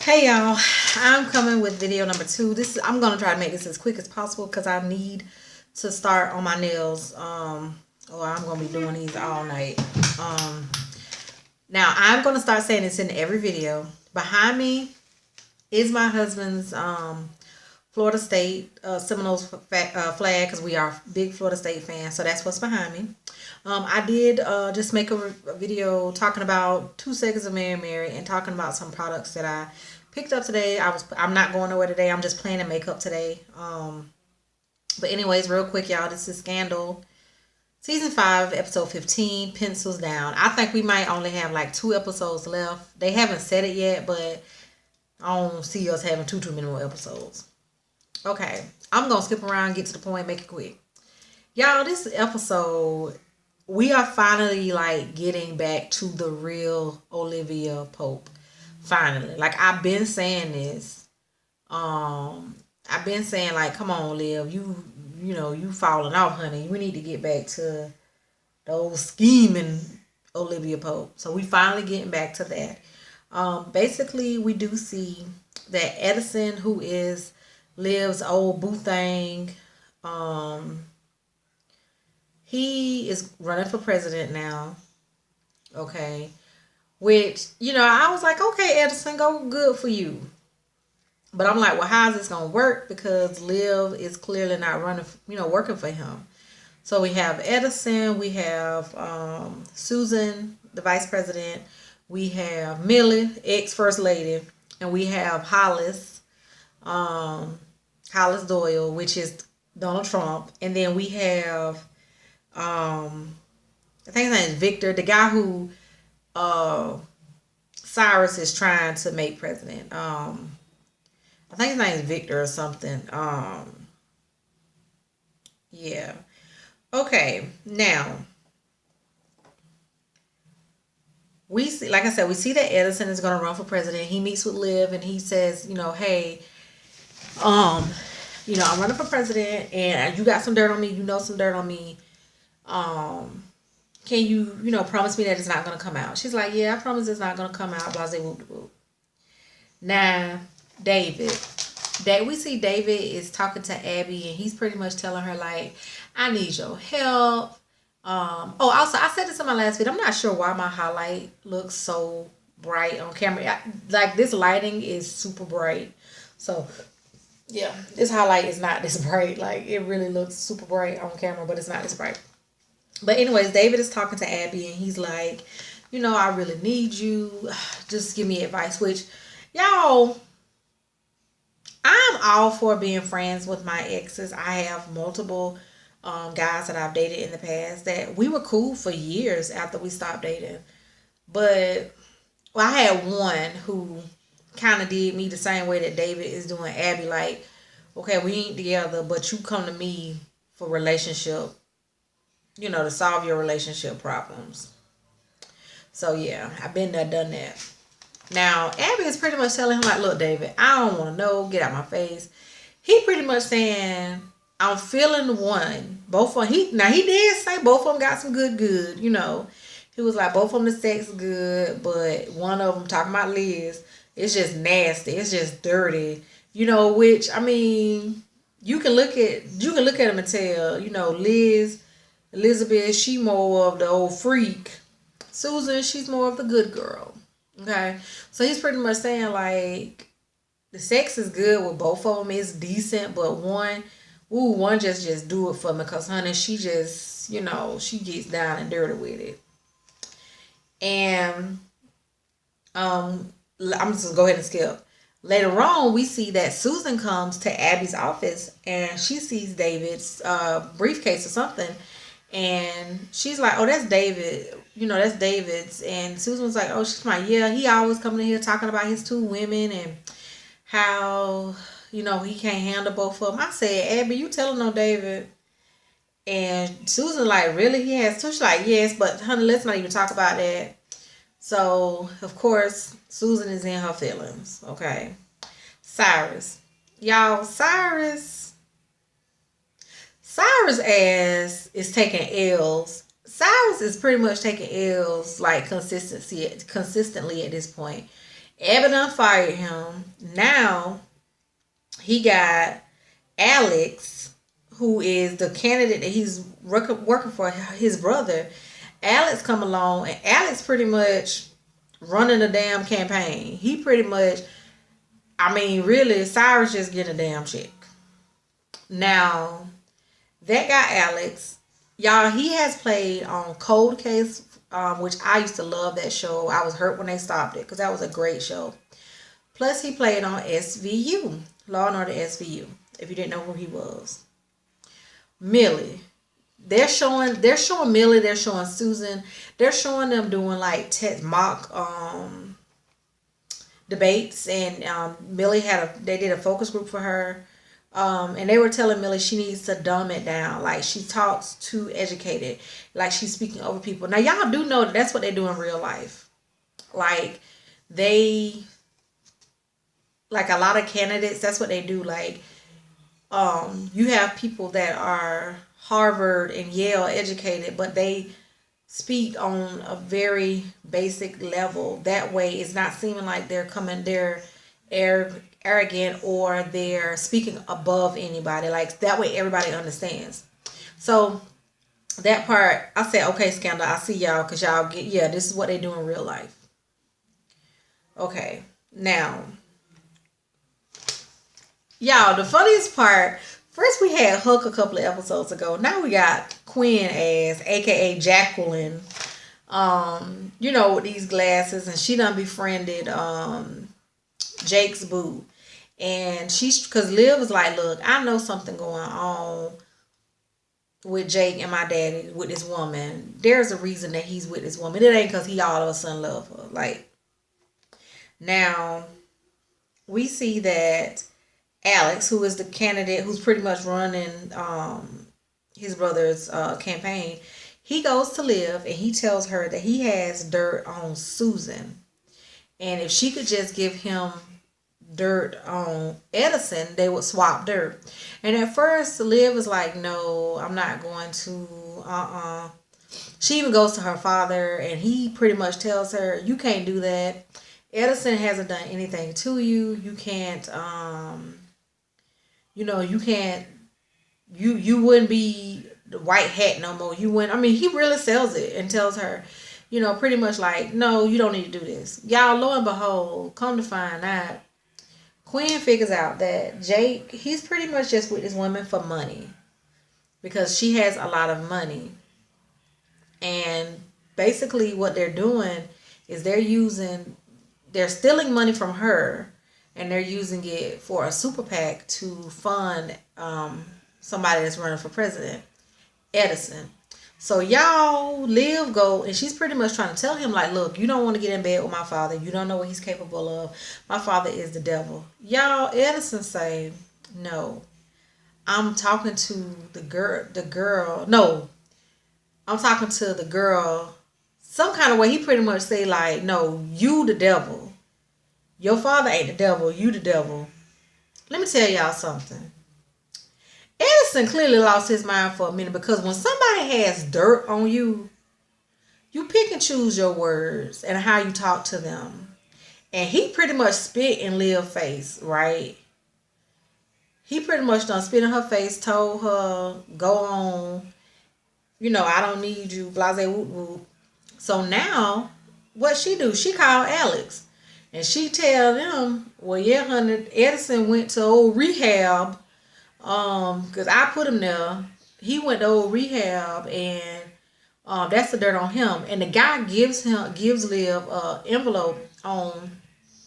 Hey y'all, I'm coming with video number two. I'm gonna try to make this as quick as possible because I need to start on my nails. Or I'm gonna be doing these all night. Um, Now I'm gonna start saying this in every video. Behind me is my husband's Florida State Seminoles flag because we are big Florida State fans. So that's what's behind me. I did just make a video talking about 2 seconds of Mary and talking about some products that I picked up today. I'm not going nowhere today. I'm just planning makeup today. But anyways, real quick, y'all, this is Scandal season 5, episode 15. Pencils down. I think we might only have like 2 episodes left. They haven't said it yet, but I don't see us having too many more episodes. Okay, I'm gonna skip around, get to the point, make it quick. Y'all, this episode, we are finally like getting back to the real Olivia Pope. Finally. Like I've been saying this. I've been saying like, come on, Liv, you falling off, honey. We need to get back to those scheming Olivia Pope. So we finally getting back to that. Basically we do see that Edison, who is Liv's old boo thing, he is running for president now. Okay. Which, I was like, okay, Edison, go, good for you. But I'm like, well, how's this going to work? Because Liv is clearly not running, working for him. So we have Edison, we have Susan, the vice president, we have Millie, ex-first lady, and we have Hollis, Hollis Doyle, which is Donald Trump. And then we have, I think his name is Victor, the guy who Cyrus is trying to make president. I think his name is Victor or something. Yeah. Okay. Now, we see, like I said, we see that Edison is going to run for president. He meets with Liv and he says, hey, I'm running for president and you got some dirt on me. You know some dirt on me. Can you, promise me that it's not going to come out? She's like, yeah, I promise it's not going to come out. Blase, whoop, whoop. Now, we see David is talking to Abby and he's pretty much telling her like, I need your help. Also, I said this in my last video. I'm not sure why my highlight looks so bright on camera. Like this lighting is super bright. So yeah, this highlight is not this bright. Like it really looks super bright on camera, but it's not this bright. But anyways, David is talking to Abby and he's like, I really need you. Just give me advice. Which, y'all, I'm all for being friends with my exes. I have multiple guys that I've dated in the past that we were cool for years after we stopped dating. But I had one who kind of did me the same way that David is doing Abby. Like, okay, we ain't together, but you come to me for relationship, to solve your relationship problems. So yeah, I've been there, done that. Now, Abby is pretty much telling him like, look, David, I don't want to know. Get out my face. He pretty much saying, I'm feeling one. Both of them, he did say both of them got some good. He was like, both of them the sex good, but one of them talking about Liz, it's just nasty. It's just dirty. Which, I mean, you can look at him and tell, Elizabeth, she more of the old freak. Susan, she's more of the good girl. Okay, so he's pretty much saying like the sex is good with both of them. It's decent, but one just do it for me because honey, she just she gets down and dirty with it. And I'm just gonna go ahead and skip. Later on, we see that Susan comes to Abby's office and she sees David's briefcase or something. And she's like, oh, that's David. That's David's. And Susan was like, oh, she's my, yeah, he always coming in here talking about his 2 women and how, he can't handle both of them. I said, Abby, you telling on David? And Susan like, really? He has 2? She's like, yes, but honey, let's not even talk about that. So, of course, Susan is in her feelings. Okay. Cyrus. Y'all, Cyrus ass is taking L's. Cyrus is pretty much taking L's like consistently at this point. Abby done fired him. Now he got Alex, who is the candidate that he's working for his brother. Alex come along, and Alex pretty much running the damn campaign. He pretty much, I mean, really, Cyrus just getting a damn check. Now, that guy Alex, y'all, he has played on Cold Case, which I used to love that show. I was hurt when they stopped it because that was a great show. Plus, he played on SVU, Law and Order SVU. If you didn't know who he was, Millie. They're showing Millie. They're showing Susan. They're showing them doing like mock debates, and Millie they did a focus group for her. And they were telling Millie she needs to dumb it down. Like, she talks too educated. Like, she's speaking over people. Now, y'all do know that that's what they do in real life. Like, a lot of candidates, that's what they do. Like, you have people that are Harvard and Yale educated, but they speak on a very basic level. That way, it's not seeming like they're arrogant or they're speaking above anybody. Like, that way everybody understands. So that part, I said, okay, Scandal, I see y'all, because y'all get, yeah, this is what they do in real life. Okay, now, y'all, the funniest part, first we had Hook a couple of episodes ago. Now we got Quinn as, aka Jacqueline, with these glasses, and she done befriended Jake's boo. And because Liv was like, look, I know something going on with Jake and my daddy, with this woman. There's a reason that he's with this woman. It ain't because he all of a sudden love her. Like, now, we see that Alex, who is the candidate who's pretty much running his brother's campaign, he goes to Liv and he tells her that he has dirt on Susan. And if she could just give him dirt on Edison, they would swap dirt. And at first, Liv was like, no, I'm not going to, She even goes to her father, and he pretty much tells her, you can't do that. Edison hasn't done anything to you. You can't, you can't, you wouldn't be the white hat no more. You wouldn't, I mean, he really sells it and tells her, pretty much like, no, you don't need to do this. Y'all, lo and behold, come to find out, Quinn figures out that Jake, he's pretty much just with this woman for money. Because she has a lot of money. And basically what they're doing is they're stealing money from her, and they're using it for a super PAC to fund somebody that's running for president, Edison. So y'all, Liv go, and she's pretty much trying to tell him, like, look, you don't want to get in bed with my father. You don't know what he's capable of. My father is the devil. Y'all, Edison say, no, I'm talking to the girl. No, I'm talking to the girl. Some kind of way, he pretty much say, like, no, you the devil. Your father ain't the devil. You the devil. Let me tell y'all something. Edison clearly lost his mind for a minute, because when somebody has dirt on you, you pick and choose your words and how you talk to them. And he pretty much spit in Liv's face, right? He pretty much done spit in her face, told her, go on, I don't need you, blase whoop whoop. So now, what she do? She called Alex. And she tell them, well, yeah, honey, Edison went to old rehab. Because I put him there. He went to old rehab, and that's the dirt on him. And the guy gives Liv an envelope on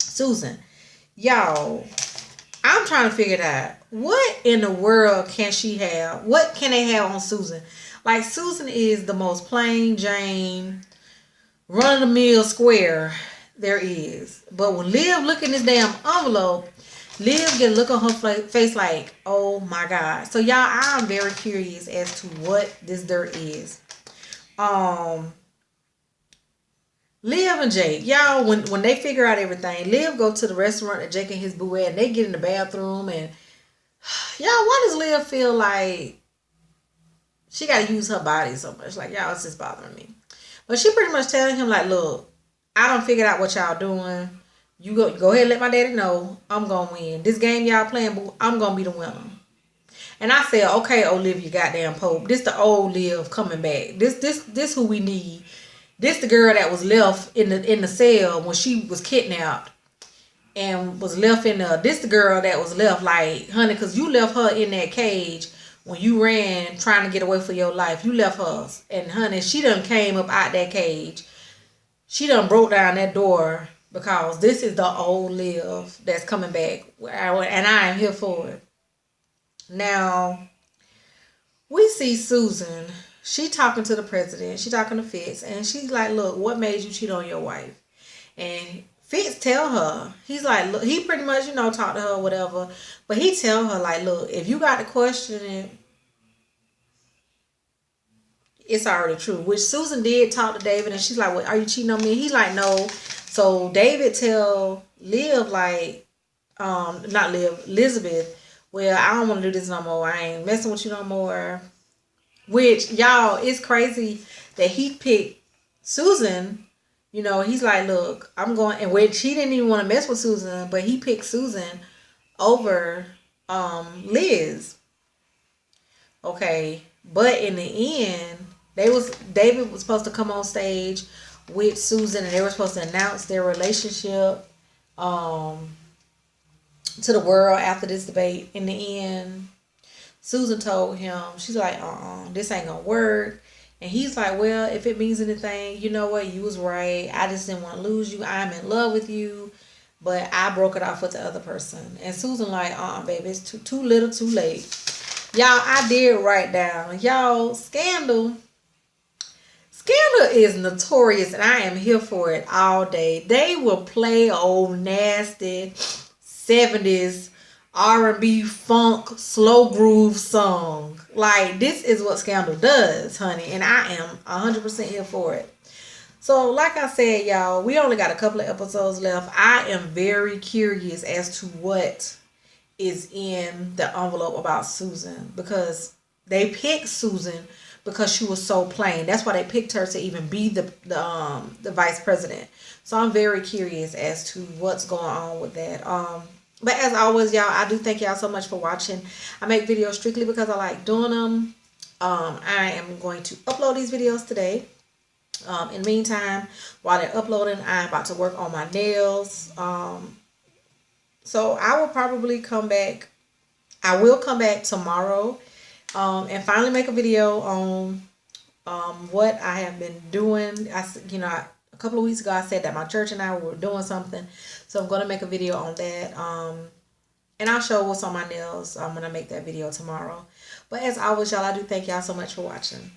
Susan. Y'all, I'm trying to figure it out. What in the world can she have? What can they have on Susan? Like, Susan is the most plain Jane, run-of-the-mill square there is. But when Liv look in this damn envelope, Liv get a look on her face like, oh my God. So y'all, I'm very curious as to what this dirt is. Liv and Jake, y'all, when they figure out everything, Liv go to the restaurant that Jake and his boo at, and they get in the bathroom, and y'all, why does Liv feel like she got to use her body so much? Like, y'all, it's just bothering me. But she pretty much telling him, like, look, I done figured out what y'all doing. You go ahead and let my daddy know I'm gonna win. This game y'all playing, but I'm gonna be the winner. And I said, okay, Olivia goddamn Pope. This the old Liv coming back. This who we need. This the girl that was left in the cell when she was kidnapped and was left in the. This the girl that was left, like, honey, cause you left her in that cage when you ran trying to get away for your life. You left her, and honey, she done came up out that cage. She done broke down that door because this is the old Liv that's coming back, and I am here for it. Now, we see Susan. She talking to the president. She talking to Fitz. And she's like, look, what made you cheat on your wife? And Fitz tell her. He's like, look, he pretty much, talk to her or whatever. But he tell her, like, look, if you got to question it, it's already true. Which Susan did talk to David. And she's like, well, are you cheating on me? He's like, no. So David tell Liv, like, not Liv, Elizabeth, well, I don't want to do this no more. I ain't messing with you no more. Which, y'all, it's crazy that he picked Susan. He's like, look, I'm going, and which he didn't even want to mess with Susan, but he picked Susan over Liz. Okay. But in the end, David was supposed to come on stage with Susan, and they were supposed to announce their relationship to the world after this debate. In the end, Susan told him, she's like, this ain't gonna work. And he's like, well, if it means anything, you know what, you was right. I just didn't want to lose you. I'm in love with you, but I broke it off with the other person. And Susan like, baby, it's too little, too late. Y'all, I did write down, y'all, Scandal is notorious, and I am here for it all day. They will play old nasty 70s R&B funk slow groove song. Like, this is what Scandal does, honey, and I am 100% here for it. So like I said, y'all, we only got a couple of episodes left. I am very curious as to what is in the envelope about Susan, because they picked Susan because she was so plain. That's why they picked her to even be the vice president. So I'm very curious as to what's going on with that. But as always, y'all, I do thank y'all so much for watching. I make videos strictly because I like doing them. I am going to upload these videos today. In the meantime, while they're uploading, I'm about to work on my nails. So I will probably come back. I will come back tomorrow and finally make a video on what I have been doing. A couple of weeks ago, I said that my church and I were doing something. So I'm going to make a video on that. And I'll show what's on my nails when I make that video tomorrow. But as always, y'all, I do thank y'all so much for watching.